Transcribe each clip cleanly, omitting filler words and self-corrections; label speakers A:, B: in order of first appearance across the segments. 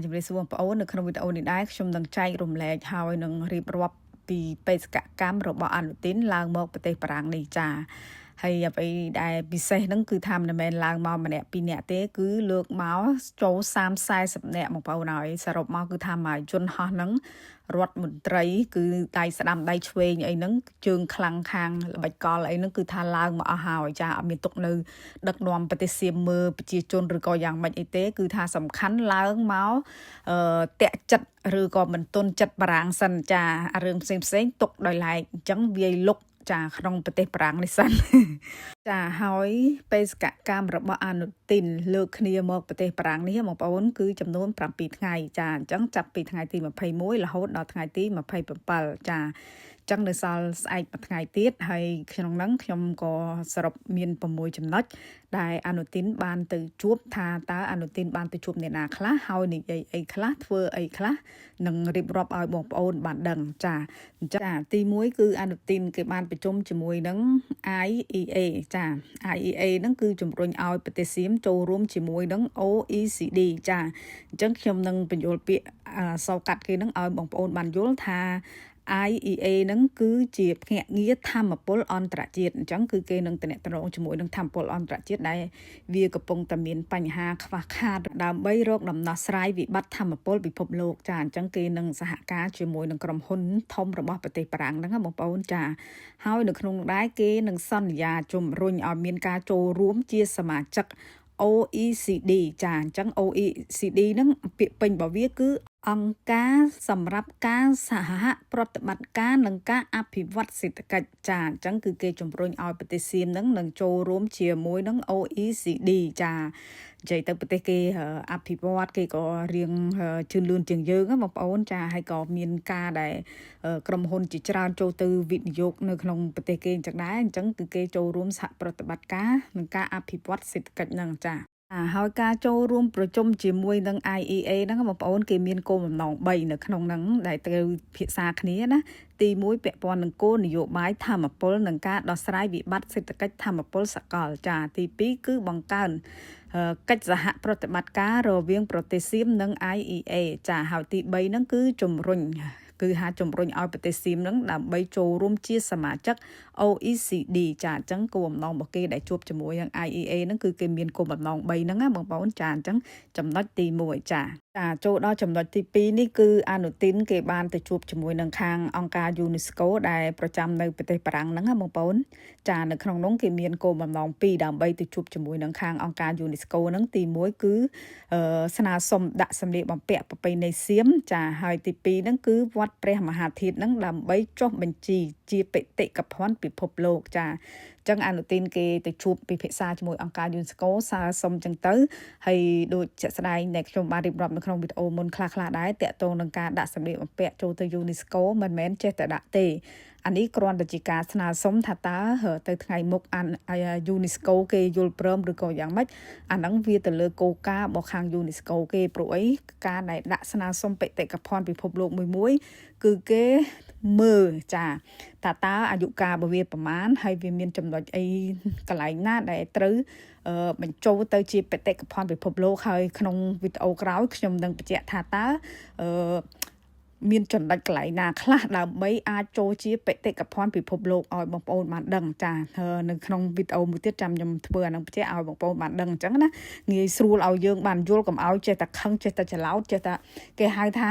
A: ជំរាបសួរបងប្អូននៅក្នុងវីដេអូនេះដែរខ្ញុំនឹងចែករំលែកហើយនឹងរៀបរាប់ពីបេសកកម្មរបស់អនុទានឡើងមកប្រទេសបារាំងនេះចាហើយអ្វីដែលពិសេសហ្នឹងគឺថាមិនមែនឡើងមកម្នាក់ពីរនាក់ទេគឺលើកមកចូល30-40នាក់បងប្អូនហើយសរុបមកគឺថាមកយន្តហោះហ្នឹងរដ្ឋមន្ត្រីគឺដៃស្ដាំដៃឆ្វេងអីហ្នឹងជើងខ្លាំងខាងល្បិចកលអីហ្នឹងគឺថាឡើងមកអស់ហើយចាអត់មានទុកនៅដឹកនាំប្រទេសសៀមមើលប្រជាជនឬក៏យ៉ាងម៉េចអីទេគឺថាសំខាន់ឡើងមកតាក់ចិត្តឬក៏មិនទុនចិត្តបារាំងសិនចារឿងផ្សេងទុកដោយឡែកអញ្ចឹងវាយលុកចាក្នុងប្រទេសបារាំងនេះសិនចាហើយបេសកកម្មរបស់អនុទានលើកគ្នាមកប្រទេសបារាំងនេះបងប្អូនគឺចំនួន7ថ្ងៃចាអញ្ចឹងចាប់ពីថ្ងៃទី21រហូតដល់ថ្ងៃទី27ចាចឹងនៅសល់ស្អែកមួយថ្ងៃទៀតហើយក្នុងហ្នឹងខ្ញុំក៏សរុបមាន6ចំណុចដែលអនុទានបានទៅជួបថាតើអនុទានបានទៅជួបអ្នកណាខ្លះហើយនិយាយអីខ្លះធ្វើអីខ្លះនឹងរៀបរាប់ឲ្យបងប្អូនបានដឹងចាអញ្ចឹងទី1គឺអនុទានគេបានប្រជុំជាមួយនឹង IEA ចា IEA ហ្នឹងគឺជំរុញឲ្យប្រទេសសៀមចូលរួមជាមួយនឹង OECD ចាអញ្ចឹងខ្ញុំនឹងបញ្យល់ពាក្យសោកាត់គេហ្នឹងឲ្យបងប្អូនបានយល់ថា IEA ហ្នឹងគឺជាភ្នាក់ងារធម្មពលអន្តរជាតិអញ្ចឹងគឺគេនឹងតំណែងជាមួយនឹងធម្មពលអន្តរជាតិដែលវាកំពុងតែមានបញ្ហាខ្វះខាតដើម្បីរកដំណោះស្រាយវិបត្តិធម្មពលពិភពលោកចាអញ្ចឹងគេនឹងសហការជាមួយនឹងក្រុមហ៊ុនធំរបស់ប្រទេសបារាំងហ្នឹងបងប្អូនចាហើយនៅក្នុងនោះដែរគេនឹងសន្យាជំរុញឲ្យមានការចូលរួមជាសមាជិក OECD ចាអញ្ចឹង OECD ហ្នឹងពាក្យពេញរបស់វាគឺអង្គការសម្រាប់ការសហប្រតិបត្តិការនិងការអភិវឌ្ឍសេដ្ឋកិច្ចចាអញ្ចឹងគឺគេជំរុញឲ្យប្រទេសសៀមហ្នឹងនឹងចូលរួមជាមួយនឹង OECD ចានិយាយទៅប្រទេសគេអភិវឌ្ឍគេក៏រៀងជឿនលឿនជាងយើងបងប្អូនចាហើយក៏មានការដែលក្រុមហ៊ុនជាច្រើនចូលទៅវិនិយោគនៅក្នុងប្រទេសគេអញ្ចឹងដែរអញ្ចឹងគឺគេចូលរួមសហប្រតិបត្តិការនិងការអភិវឌ្ឍសេដ្ឋកិច្ចហ្នឹងចាហើយការចូលរួមប្រជុំជាមួយនឹង IEA ហ្នឹងបងប្អូនគេមានគោលបំណង3នៅក្នុងហ្នឹងដែលត្រូវពិភាក្សាគ្នាណាទី1ពាក់ព័ន្ធនឹងគោលនយោបាយធម្មពលនិងការដោះស្រាយវិបត្តិសេដ្ឋកិច្ចធម្មពលសកលចាទី2គឺបង្កើនកិច្ចសហប្រតិបត្តិការរវាងប្រទេសសៀមនិង IEA ចាហើយទី3ហ្នឹងគឺជំរុញឲ្យប្រទេសសៀមហ្នឹងដើម្បីចូលរួមជាសមាជិក OECD ចាអញ្ចឹងគោលបំណងរបស់គេដែលជួបជាមួយនឹង IEA ហ្នឹងគឺគេមានគោលបំណង3ហ្នឹងណាបងប្អូនចាអញ្ចឹងចំណុចទី1ចាចូលដល់ចំណុចទី2នេះគឺអនុទានគេបានទៅជួបជាមួយនឹងខាងអង្គការ UNESCO ដែលប្រចាំនៅប្រទេសបារាំងហ្នឹងណាបងប្អូនចានៅក្នុងនោះគេមានគោលបំណង2ដើម្បីទៅជួបជាមួយនឹងខាងអង្គការ UNESCO ហ្នឹងទី1គឺស្នើសុំដាក់សម្លៀកបំពាក់ប្រពៃណីសៀមចាហើយទី2ហ្នឹងគឺវត្តព្រះមហាធាតុហ្នឹងដើម្បីចុះបញ្ជីជាបេតិកភណ្ឌពិភពលោកចាចឹងអនុទានគេទៅជួបពិភាក្សាជាមួយអង្គការ UNESCO សារសុំចឹងទៅហើយដូចជាក់ស្ដែងដែលខ្ញុំបានរៀបរាប់នៅក្នុងវីដេអូមុនខ្លះដែរតាក់ទងនឹងការដាក់សម្លៀកបំពាក់ចូលទៅ UNESCO មិនមែនចេះតែដាក់ទេអានេះគ្រាន់តែជាការស្នើសុំថាតើទៅថ្ងៃមុខUNESCO គេយល់ព្រមឬក៏យ៉ាងម៉េចអាហ្នឹងវាទៅលើគោលការណ៍របស់ខាង UNESCO គេព្រោះអីការដែលដាក់ស្នើសុំបេតិកភណ្ឌពិភពលោកមួយគឺគេមើលចាតើអាយុកាលរបស់វាប្រមាណហើយវាមានចំណុចអីកន្លែងណាដែលត្រូវបញ្ចូលទៅជាបេតិកភណ្ឌពិភពលោកហើយក្នុងវីដេអូក្រោយខ្ញុំនឹងបញ្ជាក់ថាតើមានចំណុចកន្លែងណាខ្លះដើម្បីអាចចូលជាបេតិកភណ្ឌពិភពលោកឲ្យបងប្អូនបានដឹងចានៅក្នុងវីដេអូមួយទៀតចាំខ្ញុំធ្វើអានឹងបញ្ជាក់ឲ្យបងប្អូនបានដឹងអញ្ចឹងណាងាយស្រួលឲ្យយើងបានយល់កុំឲ្យចេះតែខឹងចេះតែច្រឡោតចេះតែគេហៅថា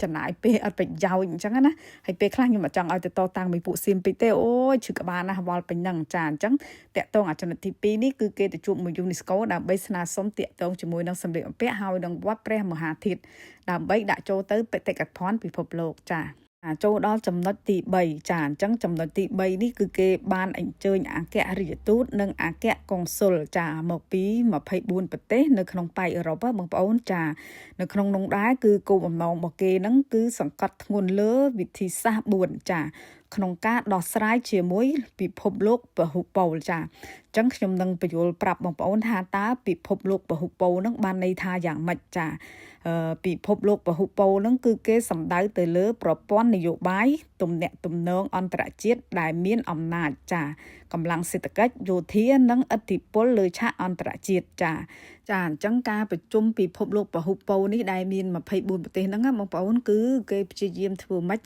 A: ចំណាយពេលអត់ប្រយោជន៍អញ្ចឹងណាហើយពេលខ្លះខ្ញុំអត់ចង់ឲ្យទៅតតាំងមួយពួកសៀមពេកទេអូយឈឺក្បាលណាស់វល់ពេញហ្នឹងចាអញ្ចឹងតាក់ទងអាចំណុចទី2នេះគឺគេទៅជួបមួយ UNESCO ដើម្បីស្នើសុំតាក់ទងជាមួយនឹងសម្លៀកបំពាក់ហើយនឹងវត្តព្រះមហាធាតុដើម្បីដាក់ចូលទៅបេតិកភណ្ឌពិភពលោកចាចូលដល់ចំណុចទី3ចាអញ្ចឹងចំណុចទី3នេះគឺគេបានអញ្ជើញអគ្គរដ្ឋទូតនិងអគ្គកុងស៊ុលចាមកពី24ប្រទេសនៅក្នុងប៉ែកអឺរ៉ុបបងប្អូនចានៅក្នុងនោះដែរគឺគោលបំណងរបស់គេហ្នឹងគឺសង្កត់ធ្ងន់លើវិធីសាស្ត្រ4ចាក្នុងការដោះស្រាយជាមួយពិភពលោកពហុពលចាអញ្ចឹងខ្ញុំនឹងបញ្យល់ប្រាប់បងប្អូនថាតើពិភពលោកពហុពលហ្នឹងបានន័យថាយ៉ាងម៉េចចា ពិភពលោកពហុពោហ្នឹងគឺគេសំដៅទៅលើប្រព័ន្ធនយោបាយទំនាក់ទំនងអន្តរជាតិដែលមានអំណាចចាកម្លាំងសេដ្ឋកិច្ចយោធានិងឥទ្ធិពលលើឆាកអន្តរជាតិចាអញ្ចឹងការប្រជុំពិភពលោកពហុពោនេះដែលមាន24ប្រទេសហ្នឹងបងប្អូនគឺគេព្យាយាមធ្វើម៉េច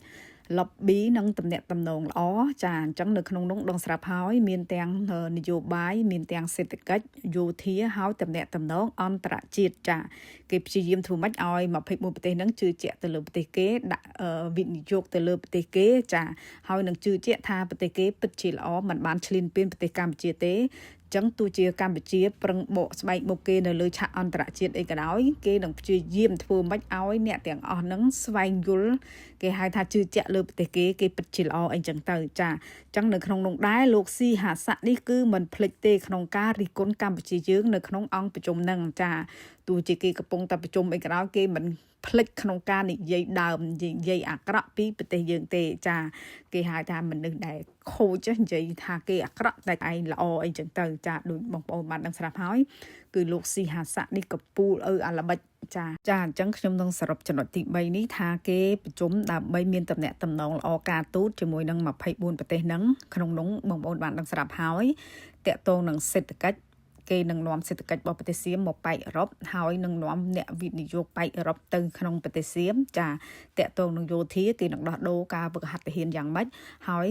A: lobby និងតំណែងតំណងល្អចាអញ្ចឹងនៅក្នុងនោះដងស្រាប់ហើយមានទាំងនយោបាយមានទាំងសេដ្ឋកិច្ចយោធាហើយតំណែងតំណងអន្តរជាតិចាគេព្យាយាមធ្វើម៉េចឲ្យ21ប្រទេសហ្នឹងជឿជាក់ទៅលើប្រទេសគេដាក់វិនិយោគទៅលើប្រទេសគេចាហើយនឹងជឿជាក់ថាប្រទេសគេពិតជាល្អមិនបានឈ្លានពានប្រទេសកម្ពុជាទេចឹងទោះជាកម្ពុជាប្រឹងបកស្បែកមុខគេនៅលើឆាកអន្តរជាតិអីក៏ដោយគេនឹងព្យាយាមធ្វើម៉េចឲ្យអ្នកទាំងអស់ហ្នឹងស្វែងយល់គេហៅថាជឿជាក់លើប្រទេសគេពិតជាល្អអីចឹងទៅចាចឹងនៅក្នុងនោះដែរលោកស៊ីហាស័កនេះគឺមិនភ្លេចទេក្នុងការរិះគន់កម្ពុជាយើងនៅក្នុងអង្គប្រជុំហ្នឹងចាទោះជាគេកំពុងតែប្រជុំអីក៏ដោយគេមិនភ្លេចក្នុងការនិយាយដើមនិយាយអាក្រក់ពីប្រទេសយើងទេចាគេហៅថាមនុស្សដែលខូចនិយាយថាគេអាក្រក់តែឯងល្អអីចឹងទៅចាដូចបងប្អូនបានដឹងស្រាប់ហើយគឺលោកស៊ីហាស័កនេះកពូលអាល្បិចចាអញ្ចឹងខ្ញុំនឹងសរុបចំណុចទី3នេះថាគេប្រជុំដើម្បីមានតំណែងតំណងល្អការទូតជាមួយនឹង24ប្រទេសហ្នឹងក្នុងនោះបងប្អូនបានដឹងស្រាប់ហើយតកតងនឹងសេដ្ឋកិច្ចគេនឹងនាំសេដ្ឋកិច្ចរបស់ប្រទេសសៀមមកប៉ែកអឺរ៉ុបហើយនឹងនាំអ្នកវិនិយោគប៉ែកអឺរ៉ុបទៅក្នុងប្រទេសសៀមចាតកតងនឹងយោធាគេនឹងដោះដូរការវឹកហាត់ទាហានយ៉ាងម៉េចហើយ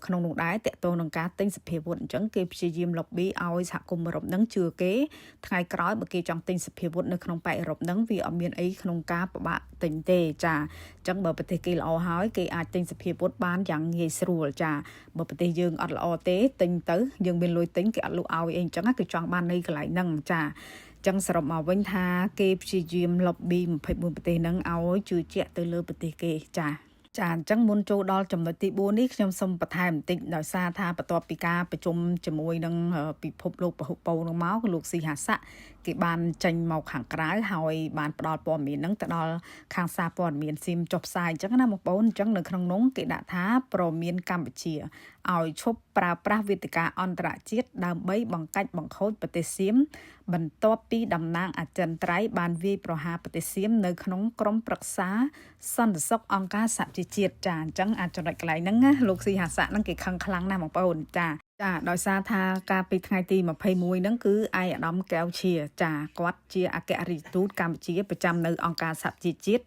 A: ក្នុងនោះដែរតកតងនឹងការទិញសភាវុធអញ្ចឹងគេព្យាយាម lobby ឲ្យសហគមន៍អឺរ៉ុបនឹងជឿគេថ្ងៃក្រោយបើគេចង់ទិញសភាវុធនៅក្នុងប៉ែកអឺរ៉ុបនឹងវាអត់មានអីក្នុងការពិបាកទិញទេចាអញ្ចឹងបើប្រទេសគេល្អហើយគេអាចទិញសភាវុធបានយ៉ាងងាយស្រួលចាបើប្រទេសយើងអត់ល្អទេទិញទៅយើងមានលុយទិញគេអត់លក់ឲ្យអីអញ្ចឹងគេចង់បាននៃកន្លែងហ្នឹងចាចឹងសរុបមកវិញថាគេព្យាយាម lobby 24ប្រទេសហ្នឹងឲ្យជឿជាក់ទៅលើប្រទេសគេចាអញ្ចឹងមុនចូលដល់ចំណុចទី4នេះខ្ញុំសូមបន្ថែមបន្តិចដោយសារថាបន្ទាប់ពីការប្រជុំជាមួយនឹងពិភពលោកពហុពោនឹងមកលោកស៊ីហាស័កគេបានចេញមកខាងក្រៅហើយបានផ្ដល់ព័ត៌មានហ្នឹងទៅដល់ខាងសារព័ត៌មានស៊ីមចុះផ្សាយអញ្ចឹងណាបងប្អូនអញ្ចឹងនៅក្នុងនោះគេដាក់ថាប្រមានកម្ពុជាឲ្យឈប់ប្រើប្រាស់វេទិកាអន្តរជាតិដើម្បីបង្កាច់បង្ខូចប្រទេសសៀមបន្ទាប់ពីតំណាងអចិន្ត្រៃយ៍បានវាយប្រហារប្រទេសសៀមនៅក្នុងក្រុមប្រឹក្សាសន្តិសុខអង្គការសហជីវជាតិចាអញ្ចឹងអាចចំណុចកន្លែងហ្នឹងណាលោកស៊ីហាស័កហ្នឹងគេខឹងខ្លាំងណាស់បងប្អូនចាដោយសារថាការពីថ្ងៃទី21ហ្នឹងគឺឯកឧត្តមកែវឈៀចាគាត់ជាអគ្គរដ្ឋទូតកម្ពុជាប្រចាំនៅអង្គការសហជីវជាតិ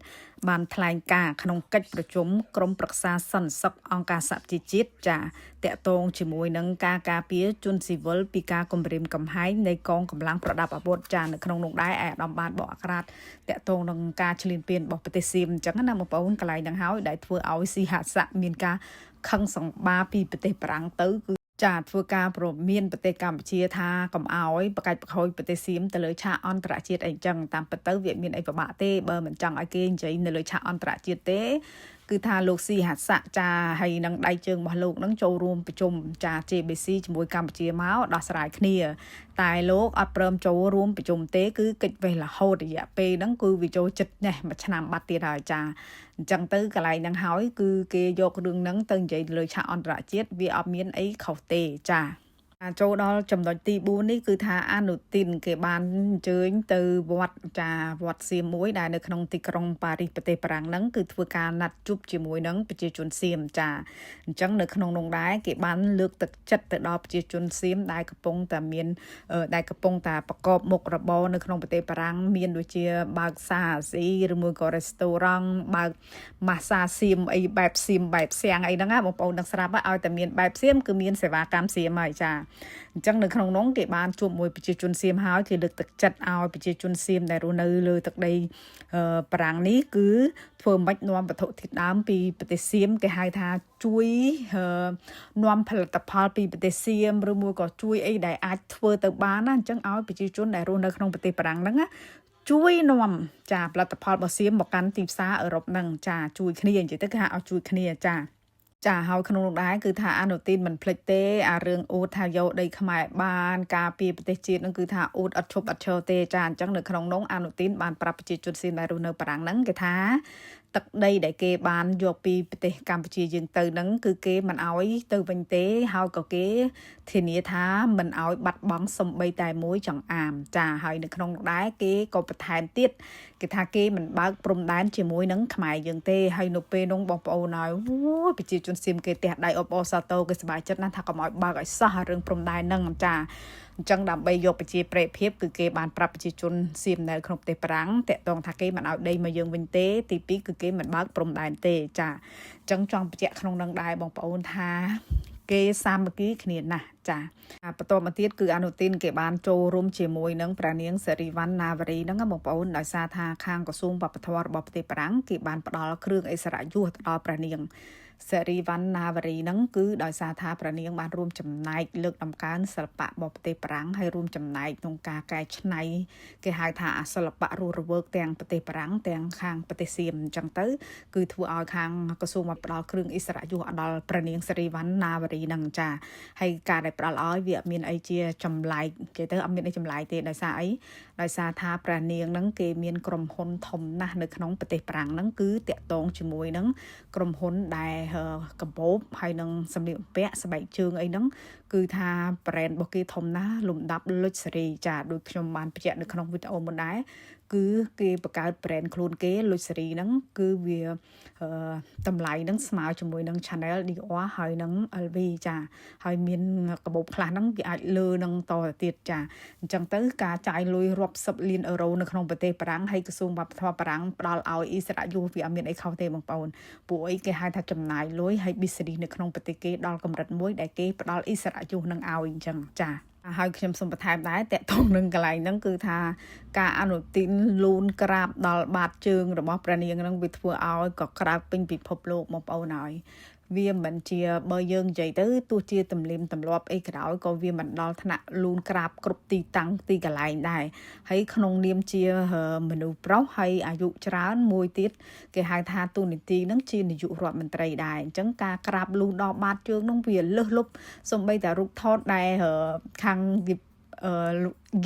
A: បានថ្លែងការណ៍ក្នុងកិច្ចប្រជុំក្រុមប្រឹក្សាសន្តិសុខអង្គការសហជីវជាតិចាតាក់ទងជាមួយនឹងការការពារជនស៊ីវិលពីការគំរាមកំហែងនៃកងកម្លាំងប្រដាប់អាវុធចានៅក្នុងនោះដែរឯកឧត្តមបានបកអាក្រាតតាក់ទងនឹងការឈ្លានពានរបស់ប្រទេសសៀមអញ្ចឹងណាបងប្អូនកន្លែងហ្នឹងហើយដែលធ្វើឲ្យស៊ីហាស័កមានការខឹងសង្បាពីប្រទេសបារាំងទៅគឺចាធ្វើការប្រមានប្រទេសកម្ពុជាថាកុំអោយបកាច់បខូចប្រទេសសៀមទៅលើឆាកអន្តរជាតិអីចឹងតាមពិតទៅវាមានអីពិបាកទេបើមិនចង់ឲ្យគេនិយាយនៅលើឆាកអន្តរជាតិទេគឺថាលោកស៊ីហាស័កចាហើយនឹងដៃជើងរបស់លោកនឹងចូលរួមប្រជុំចា JBC ជាមួយកម្ពុជាមកដោះស្រាយគ្នាតែលោកអត់ព្រមចូលរួមប្រជុំទេគឺកិច្ចវេះរហូតរយៈពេលហ្នឹងគឺវាចូលចិត្តណេះមួយឆ្នាំបាត់ទៀតហើយចាអញ្ចឹងទៅកន្លែងហ្នឹងហើយគឺគេយករឿងហ្នឹងទៅនិយាយលើឆាកអន្តរជាតិវាអត់មានអីខុសទេចាចូលដល់ចំណុចទី4នេះគឺថាអនុទិនគេបានអញ្ជើញទៅវត្តសៀមមួយដែលនៅក្នុងទីក្រុងប៉ារីសប្រទេសបារាំងហ្នឹងគឺធ្វើការណាត់ជួបជាមួយនឹងប្រជាជនសៀមចាអញ្ចឹងនៅក្នុងនោះដែរគេបានលើកទឹកចិត្តទៅដល់ប្រជាជនសៀមដែលកំពុងតែប្រកបមុខរបរនៅក្នុងប្រទេសបារាំងមានដូចជាបើកសាអាស៊ីឬមួយក៏រេស្តូរ៉ង់បើកម៉ាស្សាសៀមអីបែបសៀមបែបសៀងអីហ្នឹងណាបងប្អូននឹងស្រាប់ឲ្យតែមានបែបសៀមគឺមានសេវាកម្មសៀមហើយចាអញ្ចឹងនៅក្នុងនោះគេបានជួបមួយប្រជាជនសៀមហើយគេលើកទឹកចិត្តឲ្យប្រជាជនសៀមដែលរស់នៅលើទឹកដីបារាំងនេះគឺធ្វើមិននាំវត្ថុធាតុដើមពីប្រទេសសៀមគេហៅថាជួយនាំផលិតផលពីប្រទេសសៀមឬមួយក៏ជួយអីដែលអាចធ្វើទៅបានណាអញ្ចឹងឲ្យប្រជាជនដែលរស់នៅក្នុងប្រទេសបារាំងហ្នឹងណាជួយនាំចាផលិតផលរបស់សៀមមកកាន់ទីផ្សារអឺរ៉ុបហ្នឹងចាជួយគ្នានិយាយទៅគេហៅឲ្យជួយគ្នាចាហើយក្នុងនោះដែរគឺថាអនុទានមិនភ្លេចទេអារឿងអូតថាយកដីខ្មែរបានការពារប្រទេសជាតិនឹងគឺថាអូតអត់ឈប់អត់ឈរទេចាអញ្ចឹងនៅក្នុងនោះអនុទានបានប្រាប់ប្រជាជនសៀមដែលរស់នៅបារាំងហ្នឹងគេថាទឹកដីដែលគេបានយកពីប្រទេសកម្ពុជាយើងទៅហ្នឹងគឺគេមិនអោយទៅវិញទេហើយក៏គេធានាថាមិនអោយបាត់បង់សំបីតែមួយចង្អាមចាហើយនៅក្នុងនោះដែរគេក៏បន្ថែមទៀត គេថាគេមិនបើកព្រំដែនជាមួយនឹងខ្មែរយើងទេហើយនៅពេលនោះបងប្អូនហើយអូយប្រជាជនសៀមគេទះដៃអបអសាទរគេសប្បាយចិត្តណាស់ថាកុំឲ្យបើកឲ្យសោះរឿងព្រំដែនហ្នឹងចាអញ្ចឹងដើម្បីយកប្រជាប្រិយភាពគឺគេបានប្រាប់ប្រជាជនសៀមនៅក្នុងប្រទេសបារាំងតាក់ទងថាគេមិនឲ្យដីមកយើងវិញទេទី2គឺគេមិនបើកព្រំដែនទេចាអញ្ចឹងចង់បញ្ជាក់ក្នុងនឹងដែរបងប្អូនថាគេសាមគ្គីគ្នាណាស់ចាបន្តមកទៀតគឺអនុទានគេបានចូលរួមជាមួយនឹងព្រះនាងសិរីវណ្ណណាវរីហ្នឹងបងប្អូនដោយសារថាខាងក្រសួងវប្បធម៌របស់ប្រទេសបារាំងគេបានផ្ដល់គ្រឿងឥស្សរិយយសដល់ព្រះនាងសិរីវណ្ណណាវរីហ្នឹងគឺដោយសារថាព្រះនាងបានរួមចំណែកលើកតម្កើងសិល្បៈរបស់ប្រទេសបារាំងហើយរួមចំណែកក្នុងការកែច្នៃគេហៅថាសិល្បៈរស់រវើកទាំងប្រទេសបារាំងទាំងខាងប្រទេសសៀមអញ្ចឹងទៅគឺធ្វើឲ្យខាងក្រសួងបានផ្ដល់គ្រឿងឥស្សរិយយសដល់ព្រះនាងសិរីវណ្ណណាវរីហ្នឹងចាហើយការដែលផ្ដល់ឲ្យវាអត់មានអីជាចម្លែកគេទៅអត់មានអីចម្លែកទេដោយសារអីដោយសារថាព្រះនាងហ្នឹងគេមានក្រុមហ៊ុនធំណាស់នៅក្នុងប្រទេសបារាំងហ្នឹងគឺតាក់ទងជាមួយនឹងក្រុមហ៊ុនដែលកំពប់ហើយនឹងសម្លៀកបំពាក់ស្បែកជើងអីហ្នឹងគឺថា brand របស់គេធំណាស់លំដាប់ luxury ចាដូចខ្ញុំបានបញ្ជាក់នៅក្នុងវីដេអូមុនដែរគឺគេបង្កើត brand ខ្លួនគេ luxury ហ្នឹងគឺវាតម្លៃហ្នឹងស្មើជាមួយនឹង Chanel Dior ហើយនឹង LV ចាហើយមានកាបូបខ្លះហ្នឹងគេអាចលើនឹងតទៅទៀតចាអញ្ចឹងទៅការចាយលុយរាប់សិបលានអឺរ៉ូនៅក្នុងប្រទេសបារាំងហើយក្រសួងវប្បធម៌បារាំងផ្ដល់ឲ្យឥស្សរិយយសវាអត់មានអីខុសទេបងប្អូនពួកអីគេហៅថាចំណាយលុយហើយ business នៅក្នុងប្រទេសគេដល់កម្រិតមួយដែលគេផ្ដល់ឥស្សរិយយសនឹងឲ្យអញ្ចឹងចាហើយខ្ញុំសូមបន្ថែមដែរតកតងនឹងកន្លែងហ្នឹងគឺថាការអនុទានលូនក្រាបដល់បាតជើងរបស់ព្រះនាងហ្នឹងវាធ្វើឲ្យក៏ក្រើកពេញពិភពលោកបងប្អូនហើយវាមិនជាបើយើងនិយាយទៅទោះជាទម្លាមទម្លាប់អីក៏ដោយក៏វាមិនដល់ថ្នាក់លូនក្រាបគ្រប់ទីតាំងទីកន្លែងដែរហើយក្នុងនាមជាមនុស្សប្រុសហើយអាយុច្រើនមួយទៀតគេហៅថាទូនីតិហ្នឹងជានាយករដ្ឋមន្ត្រីដែរអញ្ចឹងការក្រាបលូនដល់បាតជើងហ្នឹងវាលើសលប់សំបីតែរូបថតដែលខាង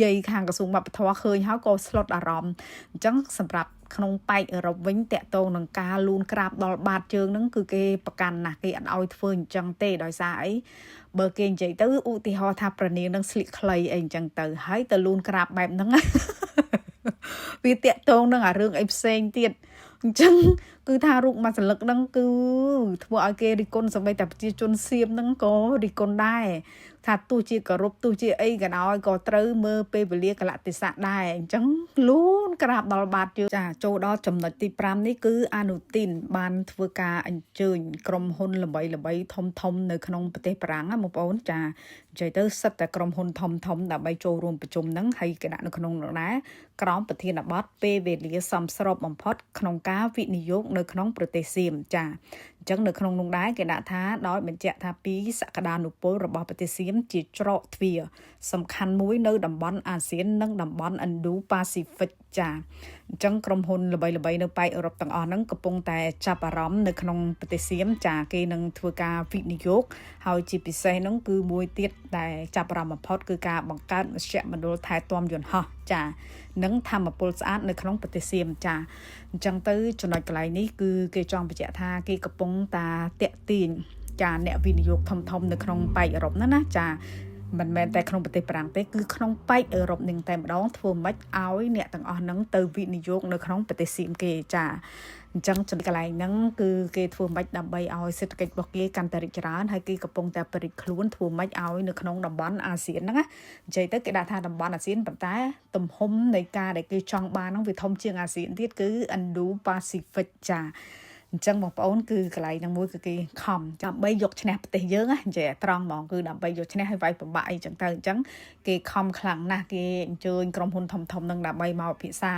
A: យាយខាងក្រសួងវប្បធម៌ឃើញហើយក៏ស្លុតអារម្មណ៍អញ្ចឹងសម្រាប់ក្នុងប៉ែកអឺរ៉ុបវិញតកតងនឹងការលូនក្រាបដល់បាតជើងហ្នឹងគឺគេប្រកាន់ណាស់គេអត់ឲ្យធ្វើអញ្ចឹងទេដោយសារអីបើគេនិយាយទៅឧទាហរណ៍ថាប្រនាងនឹងស្លៀកខ្លីអីអញ្ចឹងទៅហើយទៅលូនក្រាបបែបហ្នឹងវាតកតងនឹងអារឿងអីផ្សេងទៀតអញ្ចឹងគឺថារូបមួយសន្លឹកហ្នឹងគឺធ្វើឲ្យគេរិះគន់សម្បីតែប្រជាជនសៀមហ្នឹងក៏រិះគន់ដែរថាទោះជាគោរពទោះជាអីក៏ដោយក៏ត្រូវមើលពេលវេលាកលៈទេសៈដែរអញ្ចឹងលូនក្រាបដល់បាតជើងចាចូលដល់ចំណុចទី5នេះគឺអនុទានបានធ្វើការអញ្ជើញក្រុមហ៊ុនល្បីៗធំនៅក្នុងប្រទេសបារាំងណាបងប្អូនចានិយាយទៅសិតតែក្រុមហ៊ុនធំដើម្បីចូលរួមប្រជុំហ្នឹងហើយគេដាក់នៅក្នុងនោះដែរក្រោមប្រធានបទពេលវេលាសមស្របបំផុតក្នុងការវិនិយោគនៅក្នុងប្រទេសសៀមចាអញ្ចឹងនៅក្នុងនោះដែរគេដាក់ថាដោយបញ្ជាក់ថាពីសក្តានុពលរបស់ប្រទេសសៀមជាច្រកទ្វារសំខាន់មួយនៅតំបន់អាស៊ាននិងតំបន់ Indo-Pacific ចាអញ្ចឹងក្រុមហ៊ុនល្បីៗនៅប៉ែកអឺរ៉ុបទាំងអស់ហ្នឹងកំពុងតែចាប់អារម្មណ៍នៅក្នុងប្រទេសសៀមចាគេនឹងធ្វើការវិនិយោគហើយជាពិសេសហ្នឹងគឺមួយទៀតដែលចាប់អារម្មណ៍បំផុតគឺការបង្កើតមជ្ឈមណ្ឌលថែទាំយន្តហោះចានិងធម្មពលស្អាតនៅក្នុងប្រទេសសៀមចាអញ្ចឹងទៅចំណុចកន្លែងនេះគឺគេចង់បញ្ជាក់ថាគេកំពុងតាតាក់ទាញចាអ្នកវិនិយោគធំនៅក្នុងប៉ែកអឺរ៉ុបណាចាមិនមែនតែក្នុងប្រទេសបារាំងទេគឺក្នុងប៉ែកអឺរ៉ុបនឹងតែម្ដងធ្វើម៉េចឲ្យអ្នកទាំងអស់ហ្នឹងទៅវិនិយោគនៅក្នុងប្រទេសសៀមគេចាអញ្ចឹងចំណុចកន្លែងហ្នឹងគឺគេធ្វើម៉េចដើម្បីឲ្យសេដ្ឋកិច្ចរបស់គេកាន់តែរីកចម្រើនហើយគេកំពុងតែបរិទ្ធខ្លួនធ្វើម៉េចឲ្យនៅក្នុងតំបន់អាស៊ានហ្នឹងណានិយាយទៅគេដាក់ថាតំបន់អាស៊ានប៉ុន្តែទំហំនៃការដែលគេចង់បានហ្នឹងវាធំជាងអាស៊ានទៀតគឺ Indo-Pacific ចាអញ្ចឹងបងប្អូនគឺកន្លែងហ្នឹងមួយគឺគេខំដើម្បីយកឈ្នះប្រទេសយើងណានិយាយត្រង់ហ្មងគឺដើម្បីយកឈ្នះឲ្យវាយប្របាក់អីចឹងទៅអញ្ចឹងគេខំខ្លាំងណាស់គេអញ្ជើញក្រុមហ៊ុនធំហ្នឹងដើម្បីមកពិភាក្សា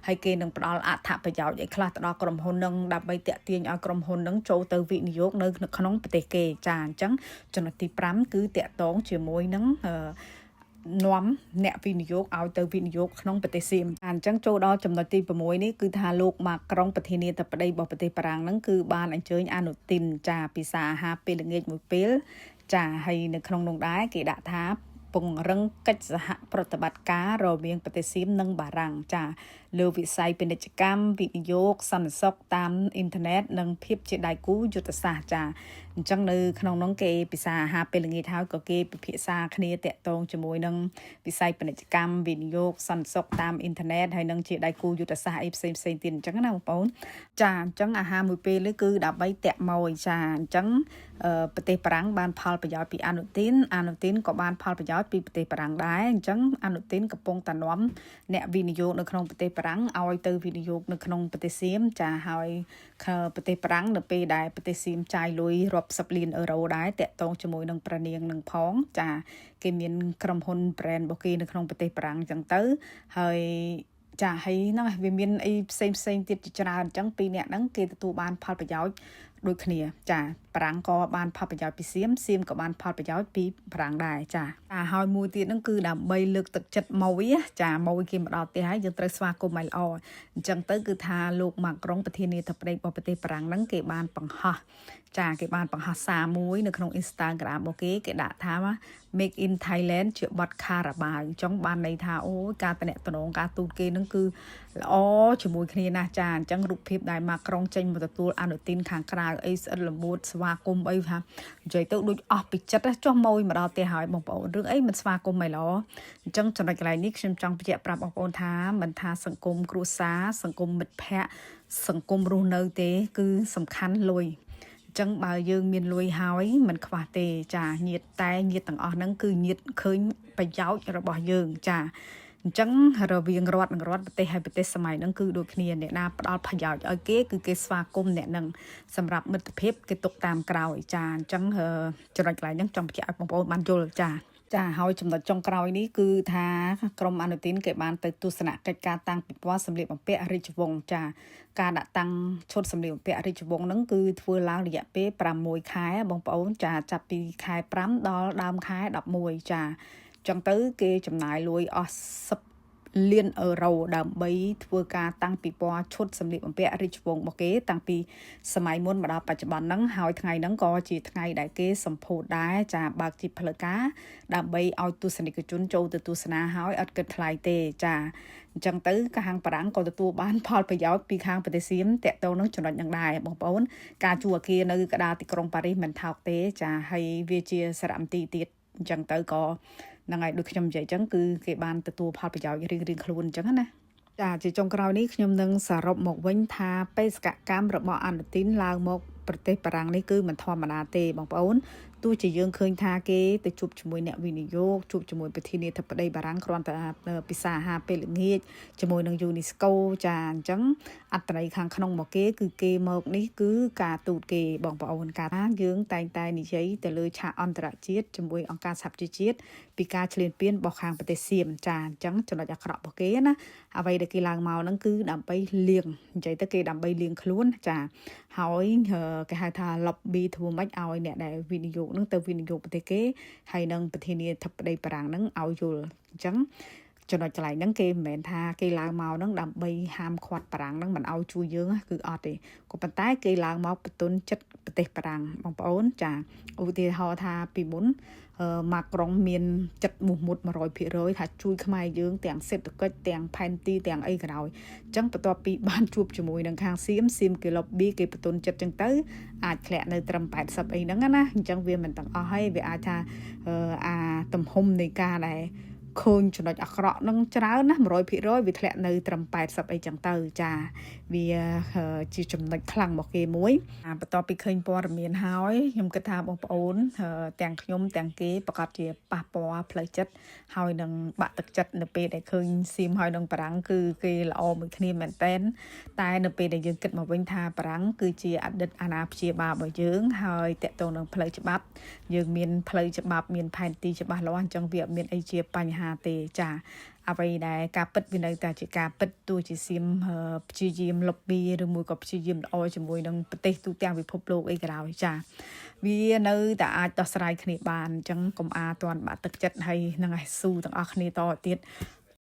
A: ហើយគេនឹងផ្ដល់អត្ថប្រយោជន៍អីខ្លះទៅដល់ក្រុមហ៊ុនហ្នឹងដើម្បីតាក់ទាញឲ្យក្រុមហ៊ុនហ្នឹងចូលទៅវិនិយោគនៅក្នុងប្រទេសគេចាអញ្ចឹងចំណុចទី5គឺតាក់ទងជាមួយនឹងនាំអ្នកវិនិយោគឲ្យទៅវិនិយោគក្នុងប្រទេសសៀមអញ្ចឹងចូលដល់ចំណុចទី6នេះគឺថាលោកម៉ាក្រុងប្រធានាធិបតីរបស់ប្រទេសបារាំងហ្នឹងគឺបានអញ្ជើញអនុទានចាពិសាអាហារពេលល្ងាចមួយពេលចាហើយនៅក្នុងនោះដែរគេដាក់ថាពង្រឹងកិច្ចសហប្រតិបត្តិការរវាងប្រទេសសៀមនិងបារាំងចា លើវិស័យពាណិជ្ជកម្មវិនិយោគសន្តិសុខតាមអ៊ីនធឺណិតនិងភាពជាដៃគូយុទ្ធសាស្ត្រចាអញ្ចឹងនៅក្នុងនោះគេពិសាអាហារពេលល្ងាចហើយក៏គេពិភាក្សាគ្នាតាក់ទងជាមួយនឹងវិស័យពាណិជ្ជកម្មវិនិយោគសន្តិសុខតាមអ៊ីនធឺណិតហើយនឹងជាដៃគូយុទ្ធសាស្ត្រអីផ្សេងទៀតអញ្ចឹងណាបងប្អូនចាអញ្ចឹងអាហារមួយពេលនេះគឺដើម្បីតាក់ម៉ួយចាអញ្ចឹងប្រទេសបារាំងបានផលប្រយោជន៍ពីអានូទីនក៏បានផលប្រយោជន៍ពីប្រទេសបារាំងដែរអញ្ចឹងអានូទីនកំពុងតែនាំអ្នកវិនិយោគនៅក្នុងប្រទេសបារាំងឲ្យទៅវិនិយោគនៅក្នុងប្រទេសសៀមចាហើយប្រទេសបារាំងនៅពេលដែលប្រទេសសៀមចាយលុយរាប់សិបលានអឺរ៉ូដែរតាក់ទងជាមួយនឹងប្រនាងនឹងផងចាគេមានក្រុមហ៊ុន brand របស់គេនៅក្នុងប្រទេសបារាំងអញ្ចឹងទៅហើយចាហើយហ្នឹងវាមានអីផ្សេងទៀតជាច្រើនអញ្ចឹងពីរអ្នកហ្នឹងគេទទួលបានផលប្រយោជន៍ដូចគ្នាចាបារាំងក៏បានផលប្រយោជន៍ពីសៀមក៏បានផលប្រយោជន៍ពីបារាំងដែរចាហើយមួយទៀតហ្នឹងគឺដើម្បីលើកទឹកចិត្តម៉ួយចាម៉ួយគេមកដល់ផ្ទះហើយយើងត្រូវស្វាគមន៍ឲ្យល្អអញ្ចឹងទៅគឺថាលោកម៉ាក្រុងប្រធានាធិបតីរបស់ប្រទេសបារាំងហ្នឹងគេបានបង្ហោះគេបានបង្ហោះសារមួយនៅក្នុង Instagram របស់គេដាក់ថា Make in Thailand ជាបទខារ៉ាបាវអញ្ចឹងបានន័យថាអូយការតំណែងការទូតគេហ្នឹងគឺល្អជាមួយគ្នាណាស់ចាអញ្ចឹងរូបភាពដែលម៉ាក្រុងចេញមកទទួលអានូទីនខាងក្រៅអីស្អិតល្មួតស្វាគមន៍អីថានិយាយទៅដូចអស់ពីចិត្តចុះម៉ួយមកដល់ផ្ទះហើយបងប្អូនរឿងអីមិនស្វាគមន៍មិនល្អអញ្ចឹងចំណុចកន្លែងនេះខ្ញុំចង់បញ្ជាក់ប្រាប់បងប្អូនថាមិនថាសង្គមគ្រួសារសង្គមមិត្តភ័ក្តិសង្គមរស់នៅទេគឺសំខាន់លុយចឹងបើយើងមានលុយហើយមិនខ្វះទេចាញាតទាំងអស់ហ្នឹងគឺញាតឃើញប្រយោជន៍របស់យើងចាអញ្ចឹងរវាងរដ្ឋនិងរដ្ឋប្រទេសហើយប្រទេសសម័យហ្នឹងគឺដូចគ្នាអ្នកណាផ្ដល់ប្រយោជន៍ឲ្យគេគឺគេស្វាគមន៍អ្នកហ្នឹងសម្រាប់មិត្តភាពគេទុកតាមក្រោយចាអញ្ចឹងចំណុចកន្លែងហ្នឹងចង់បញ្ជាក់ឲ្យបងប្អូនបានយល់ចាហើយចំណុចចុងក្រោយនេះគឺថាក្រមអនុទានគេបានទៅទស្សនកិច្ចការតាំងពិព័រណ៍សម្លៀកបំពាក់រាជវង្សចាការដាក់តាំងឈុតសម្លៀកបំពាក់រាជវង្សហ្នឹងគឺធ្វើឡើងរយៈពេល6ខែបងប្អូនចាចាប់ពីខែ5ដល់ដើមខែ11ចាចឹងទៅគេចំណាយលុយអស់10 លានអឺរ៉ូដើម្បីធ្វើការតាំងពិព័រណ៍ឈុតសម្លៀកបំពាក់រាជវង្សរបស់គេតាំងពីសម័យមុនមកដល់បច្ចុប្បន្នហ្នឹងហើយថ្ងៃហ្នឹងក៏ជាថ្ងៃដែលគេសម្ពោធដែរចាបើកជាផ្លូវការដើម្បីឲ្យទស្សនិកជនចូលទៅទស្សនាហើយអត់គិតថ្លៃទេចាអញ្ចឹងទៅខាងបារាំងក៏ទទួលបានផលប្រយោជន៍ពីខាងប្រទេសសៀមតាក់ទងនឹងចំណុចហ្នឹងដែរបងប្អូនការជួលអគារនៅកណ្ដាលទីក្រុងប៉ារីសមិនថោកទេចាហើយវាជាសារមន្ទីរទៀតអញ្ចឹងទៅក៏ហ្នឹងហើយដូចខ្ញុំនិយាយអញ្ចឹងគឺគេបានទទួលផលប្រយោជន៍រៀងៗខ្លួនអញ្ចឹងណាចាជាចុងក្រោយនេះខ្ញុំនឹងសរុបមកវិញថាបេសកកម្មរបស់អានូទីនឡើងមកប្រទេសបារាំងនេះគឺមិនធម្មតាទេបងប្អូនទោះជាយើងឃើញថាគេទៅជួបជាមួយអ្នកវិនិយោគជួបជាមួយប្រធានាធិបតីបារាំងគ្រាន់តែពិសាអាហារពេលល្ងាចជាមួយនឹង UNESCO ចាអញ្ចឹងអត្តន័យខាងក្នុងមកគេគឺគេមកនេះគឺការទូតគេបងប្អូនការថាយើងតែងតែនិយាយទៅលើឆាកអន្តរជាតិជាមួយអង្គការសហប្រជាជាតិពីការឈ្លានពានរបស់ខាងប្រទេសសៀមចាអញ្ចឹងចំណុចអាក្រក់របស់គេណាអ្វីដែលគេឡើងមកហ្នឹងគឺដើម្បីលៀងនិយាយទៅគេដើម្បីលៀងខ្លួនចាហើយគេហៅថា lobby ធ្វើម៉េចឲ្យអ្នកដែលវិនិយោគនឹងទៅវិនិយោគប្រទេសគេហើយនឹងប្រធានាធិបតីបារាំងនឹងឲ្យយល់អញ្ចឹងចំណុចកន្លែងហ្នឹងគេមិនមែនថាគេឡើងមកហ្នឹងដើម្បីហាមឃាត់បារាំងហ្នឹងមិនឲ្យជួយយើងគឺអត់ទេក៏ប៉ុន្តែគេឡើងមកបន្ទន់ចិត្តប្រទេសបារាំងបងប្អូនចាឧទាហរណ៍ថាពីមុនម៉ាក្រុងមានចិត្តមោះមុត 100% ថាជួយខ្មែរយើងទាំងសេដ្ឋកិច្ចទាំងផែនទីទាំងអីក៏ដោយអញ្ចឹងបន្ទាប់ពីបានជួបជាមួយនឹងខាងសៀមគេ lobby គេបន្ទន់ចិត្តអញ្ចឹងទៅអាចធ្លាក់នៅត្រឹម80អីហ្នឹងណាអញ្ចឹងវាមិនទាំងអស់ហើយវាអាចថាទំហំនៃការដែលឃើញចំណុចអាក្រក់នឹងច្រើនណា 100% វាធ្លាក់នៅត្រឹម80អីចឹងទៅចាវាជាចំណុចខ្លាំងរបស់គេមួយបន្ទាប់ពីឃើញព័ត៌មានហើយខ្ញុំគិតថាបងប្អូនទាំងខ្ញុំទាំងគេប្រកាសជាប៉ះពាល់ផ្លូវចិត្តហើយនឹងបាក់ទឹកចិត្តនៅពេលដែលឃើញសៀមហើយនឹងបារាំងគឺគេល្អមួយគ្នាមែនតែនតែនៅពេលដែលយើងគិតមកវិញថាបារាំងគឺជាអតីតអាណាព្យាបាលរបស់យើងហើយតកតងនឹងផ្លូវច្បាប់យើងមានផ្លូវច្បាប់មានផែនទីច្បាស់លាស់អញ្ចឹងវាអត់មានអីជាបញ្ហាទេចាអ្វីដែលការពិតវានៅតែជាការពិតទោះជាសៀមព្យាយាម lobby ឬមួយក៏ព្យាយាមល្អជាមួយនឹងប្រទេសទូទាំងពិភពលោកអីក៏ដោយចាវានៅតែអាចដោះស្រាយគ្នាបានអញ្ចឹងកុំអាទាន់បាក់ទឹកចិត្តហើយនឹងឲ្យស៊ូទាំងអស់គ្នាតទៀត